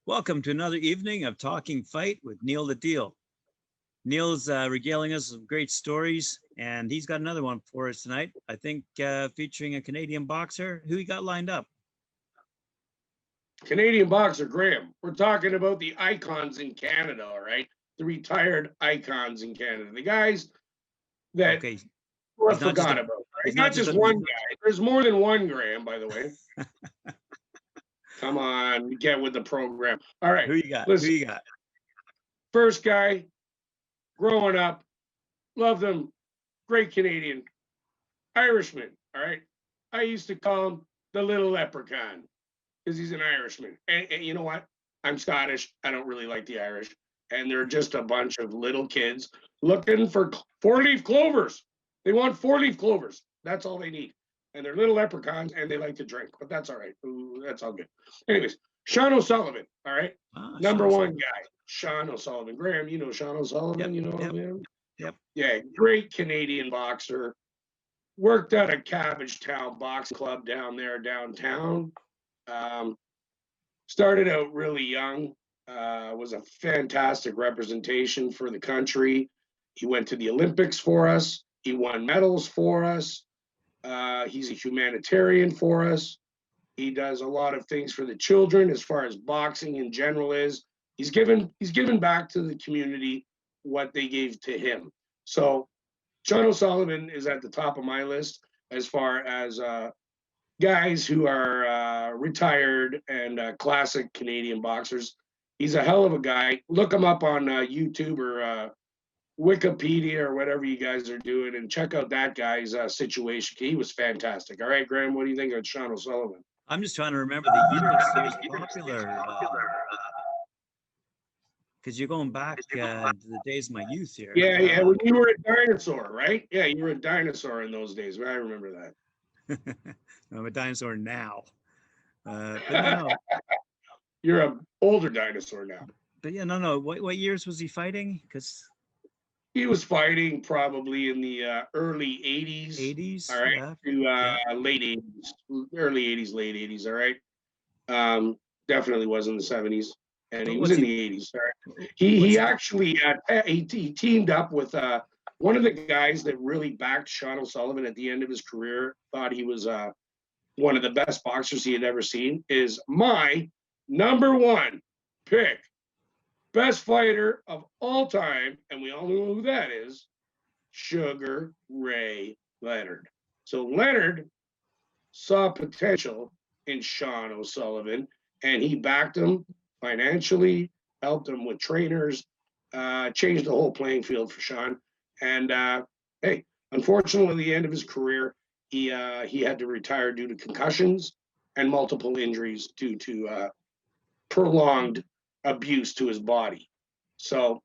Welcome to another evening of Talking Fight with Neil the Deal. Neil's regaling us with great stories, and he's got another one for us tonight, I think featuring a Canadian boxer. Who he got lined up? Canadian boxer Graham. We're talking about the icons in Canada, all right? The retired icons in Canada. The guys that were forgot about, right? Not just one guy. There's more than one Graham, by the way. Come on, get with the program. All right. Who you got? Listen, Who you got? First guy, growing up, loved him. Great Canadian. Irishman, all right? I used to call him the little leprechaun because he's an Irishman. And you know what? I'm Scottish. I don't really like the Irish. And they're just a bunch of little kids looking for four-leaf clovers. They want four-leaf clovers. That's all they need. And they're little leprechauns, and they like to drink. But that's all right. Ooh, that's all good. Anyways, Shawn O'Sullivan, all right? Number one guy, Shawn O'Sullivan. Graham, you know Shawn O'Sullivan? You know him? Yep. Yeah, great Canadian boxer. Worked at a Cabbagetown boxing club down there downtown. Started out really young. Was a fantastic representation for the country. He went to the Olympics for us. He won medals for us. He's a humanitarian for us. He does a lot of things for the children as far as boxing in general is. He's given back to the community what they gave to him. So Shawn O'Sullivan is at the top of my list as far as guys who are retired and classic Canadian boxers. He's a hell of a guy. Look him up on YouTube or Wikipedia or whatever you guys are doing and check out that guy's situation. He was fantastic. All right, Graham, what do you think of Shawn O'Sullivan? I'm just trying to remember the years he was popular. Because you're going back to the days of my youth here. Yeah. When you were a dinosaur, right? Yeah, you were a dinosaur in those days. I remember that. I'm a dinosaur now. But no. You're an older dinosaur now. But yeah, no. What years was he fighting? Because he was fighting probably in the early 80s. 80s? All right. To late 80s. Early 80s, late 80s. All right. Definitely was in the 70s. And he was in the 80s. Right? He actually he teamed up with one of the guys that really backed Shawn O'Sullivan at the end of his career, thought he was one of the best boxers he had ever seen, is my number one pick. Best fighter of all time, and we all know who that is, Sugar Ray Leonard. So Leonard saw potential in Shawn O'Sullivan, and he backed him financially, helped him with trainers, changed the whole playing field for Shawn. And hey, unfortunately, at the end of his career, he had to retire due to concussions and multiple injuries due to prolonged abuse to his body. So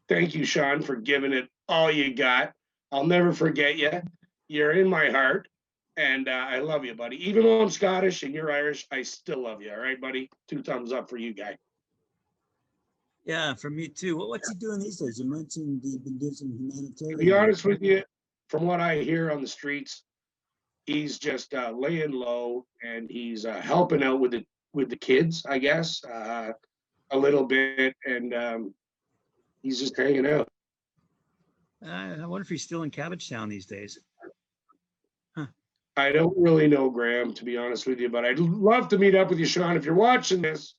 thank you, Shawn, for giving it all you got. I'll never forget you. You're in my heart, and I love you, buddy. Even though I'm Scottish and you're Irish, I still love you. All right, buddy? 2 thumbs up for you, guy. Yeah, for me too. What's he doing these days? You mentioned he's been doing some humanitarian. To be honest with you, from what I hear on the streets, he's just laying low, and he's helping out with the kids, I guess, a little bit, and he's just hanging out. I wonder if he's still in Cabbagetown these days. Huh. I don't really know, Graham, to be honest with you, but I'd love to meet up with you, Shawn. If you're watching this,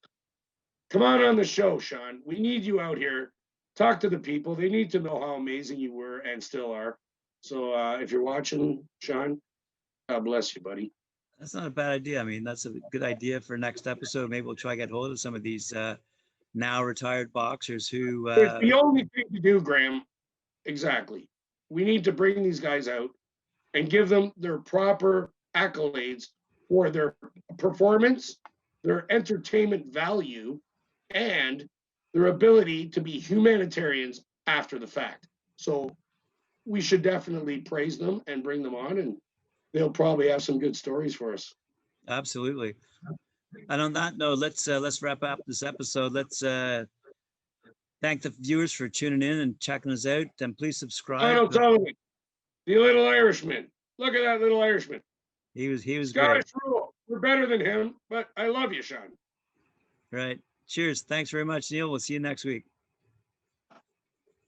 come on the show, Shawn. We need you out here. Talk to the people. They need to know how amazing you were and still are. So if you're watching, Shawn, God bless you, buddy. That's not a bad idea. I mean, that's a good idea for next episode. Maybe we'll try to get hold of some of these now retired boxers who... It's the only thing to do, Graham. Exactly. We need to bring these guys out and give them their proper accolades for their performance, their entertainment value, and their ability to be humanitarians after the fact. So we should definitely praise them and bring them on, and they'll probably have some good stories for us. Absolutely. And on that note, let's wrap up this episode. Let's thank the viewers for tuning in and checking us out. And please subscribe. Shawn O'Sullivan, the little Irishman. Look at that little Irishman. He was Scottish great. rule. We're better than him, but I love you, Shawn. Right. Cheers. Thanks very much, Neil. We'll see you next week.